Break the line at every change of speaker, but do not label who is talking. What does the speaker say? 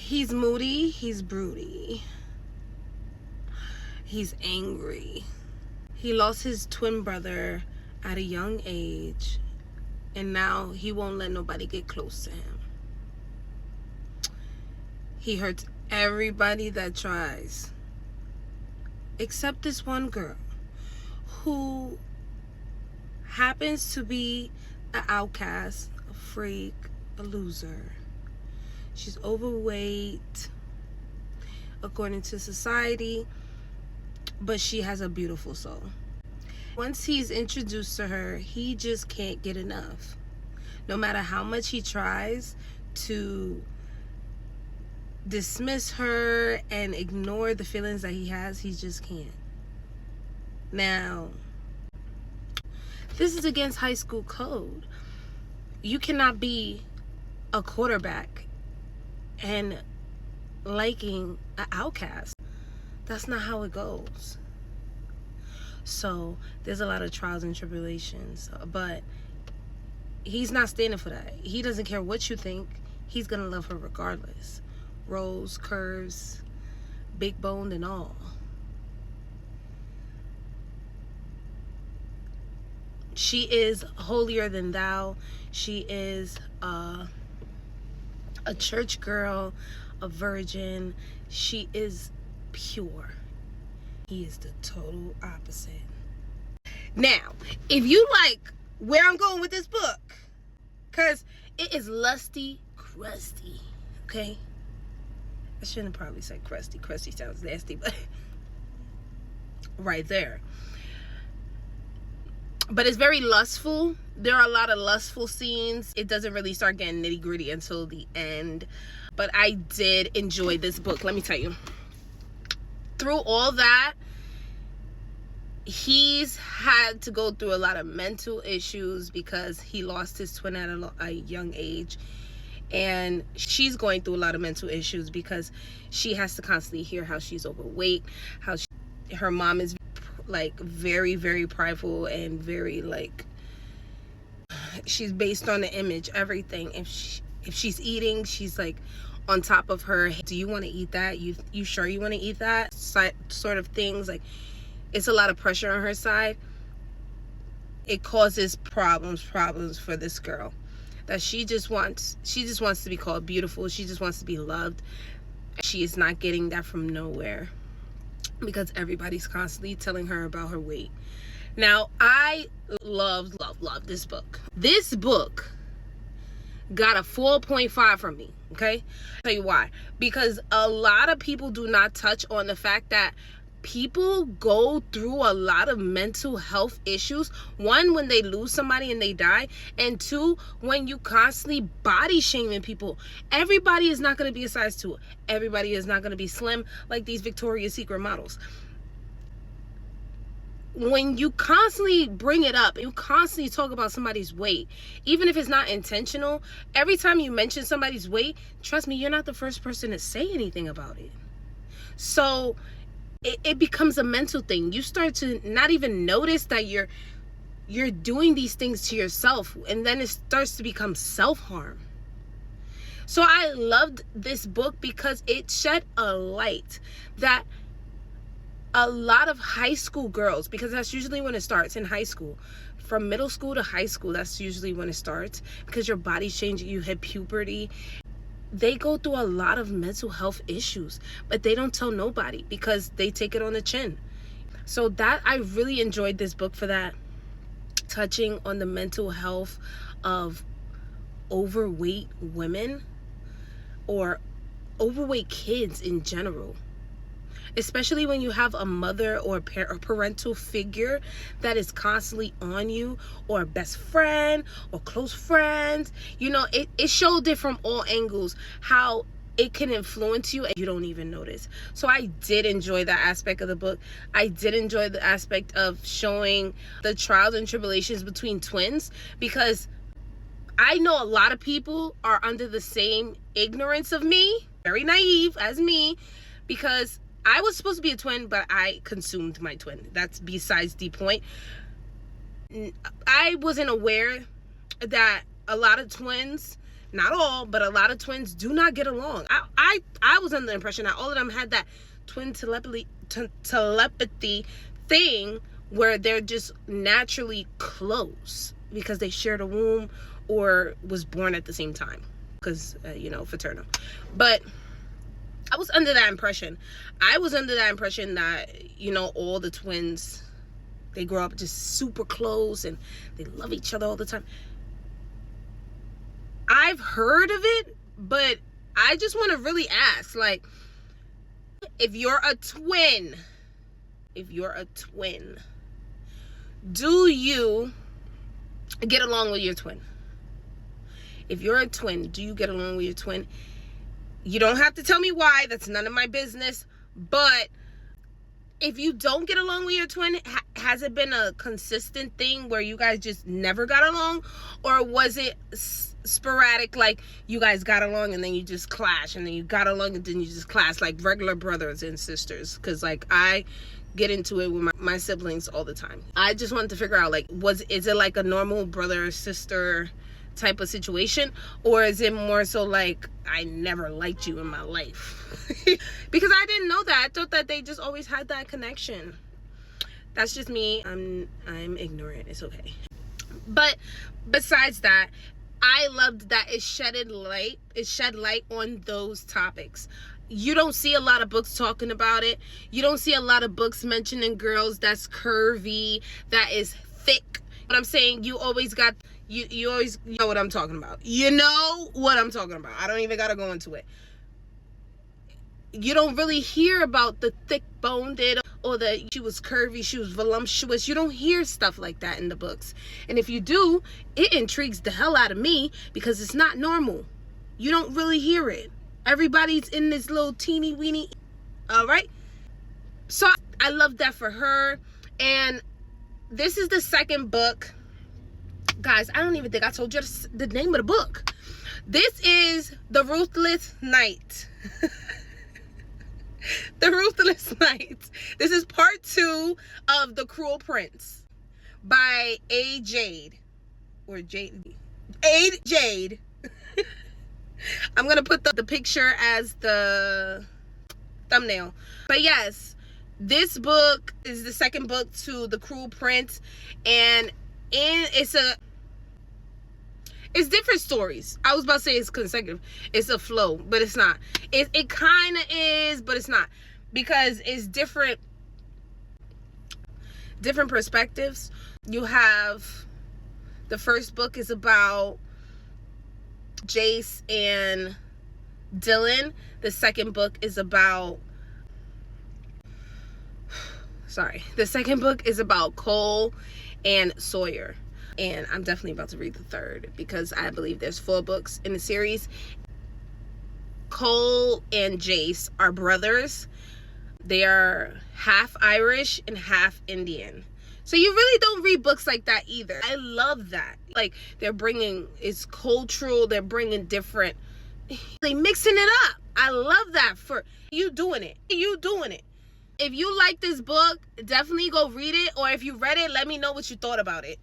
He's moody, he's broody, he's angry. He lost his twin brother at a young age, and now he won't let nobody get close to him. He hurts everybody that tries, except this one girl who happens to be an outcast, a freak, a loser. She's overweight according to society, but she has a beautiful soul. Once he's introduced to her, he just can't get enough. No matter how much he tries to dismiss her and ignore the feelings that he has, he just can't. Now, this is against high school code. You cannot be a quarterback and liking an outcast. That's not how it goes. So there's a lot of trials and tribulations, but he's not standing for that. He doesn't care what you think. He's gonna love her regardless. Rolls, curves, big boned and all. She is holier than thou. She is a church girl, a virgin. She is pure. He is the total opposite. Now, if you like where I'm going with this book, because it is lusty, crusty, okay? I shouldn't probably say crusty. Crusty sounds nasty, but right there. But it's very lustful. There are a lot of lustful scenes. It doesn't really start getting nitty gritty until the end. But I did enjoy this book, let me tell you. Through all that, he's had to go through a lot of mental issues because he lost his twin at a young age. And she's going through a lot of mental issues because she has to constantly hear how she's overweight, how her mom is like very, very prideful and very like, she's based on the image, everything. If she's eating, she's like on top of her. Do you want to eat that? You sure you want to eat that? Sort of things. Like, it's a lot of pressure on her side. It causes problems for this girl. That she just wants to be called beautiful. She just wants to be loved. She is not getting that from nowhere because everybody's constantly telling her about her weight. Now, I love this book. This book got a 4.5 from me, okay? I'll tell you why. Because a lot of people do not touch on the fact that people go through a lot of mental health issues. One, when they lose somebody and they die. And two, when you constantly body shaming people. Everybody is not going to be a size 2. Everybody is not going to be slim like these Victoria's Secret models. When you constantly bring it up, you constantly talk about somebody's weight, even if it's not intentional, every time you mention somebody's weight, trust me, you're not the first person to say anything about it. So it becomes a mental thing. You start to not even notice that you're doing these things to yourself, and then it starts to become self-harm. So I loved this book because it shed a light that a lot of high school girls, because that's usually when it starts, in high school, from middle school to high school, that's usually when it starts, because your body's changing, you hit puberty. They go through a lot of mental health issues, but they don't tell nobody because they take it on the chin. So that, I really enjoyed this book for that, touching on the mental health of overweight women or overweight kids in general. Especially when you have a mother or a parental figure that is constantly on you, or a best friend or close friends. You know, it showed it from all angles how it can influence you and you don't even notice. So I did enjoy that aspect of the book. I did enjoy the aspect of showing the trials and tribulations between twins, because I know a lot of people are under the same ignorance of me, very naive as me, because I was supposed to be a twin, but I consumed my twin. That's besides the point. I wasn't aware that a lot of twins not all, but a lot of twins do not get along. I was under the impression that all of them had that twin telepathy thing where they're just naturally close because they shared a womb or was born at the same time, because fraternal. But I was under that impression. That all the twins, they grow up just super close and they love each other all the time. I've heard of it, but I just want to really ask, like, if you're a twin, do you get along with your twin? If you're a twin, do you get along with your twin? You don't have to tell me why. That's none of my business. But if you don't get along with your twin, has it been a consistent thing where you guys just never got along? Or was it sporadic, like you guys got along and then you just clash, and then you got along and then you just clash, like regular brothers and sisters? Because, like, I get into it with my siblings all the time. I just wanted to figure out, like, is it like a normal brother or sister type of situation, or is it more so like, I never liked you in my life? Because I didn't know that. I thought that they just always had that connection. That's just me. I'm ignorant. It's okay. But besides that, I loved that it shed light on those topics. You don't see a lot of books talking about it. You don't see a lot of books mentioning girls that's curvy, that is thick. But I'm saying, you always got, you always know what I'm talking about. You know what I'm talking about. I don't even gotta go into it. You don't really hear about the thick-boned or that she was curvy, she was voluptuous. You don't hear stuff like that in the books. And if you do, it intrigues the hell out of me, because it's not normal. You don't really hear it. Everybody's in this little teeny weeny. All right. So I love that for her. And this is the second book. Guys, I don't even think I told you the name of the book. This is The Ruthless Knight. The Ruthless Knight. This is part 2 of The Cruel Prince by Jade. Or Jade. Jade. I'm going to put the picture as the thumbnail. But yes, this book is the second book to The Cruel Prince. And it's different stories. I was about to say it's consecutive. It's a flow, but it's not. It kind of is, but it's not. Because it's different perspectives. You have, the first book is about Jace and Dylan. The second book is about Cole and Sawyer. And I'm definitely about to read the third, because I believe there's 4 books in the series. Cole and Jace are brothers. They are half Irish and half Indian. So you really don't read books like that either. I love that. Like, it's cultural. They're bringing different, they mixing it up. I love that for you doing it. If you like this book, definitely go read it. Or if you read it, let me know what you thought about it.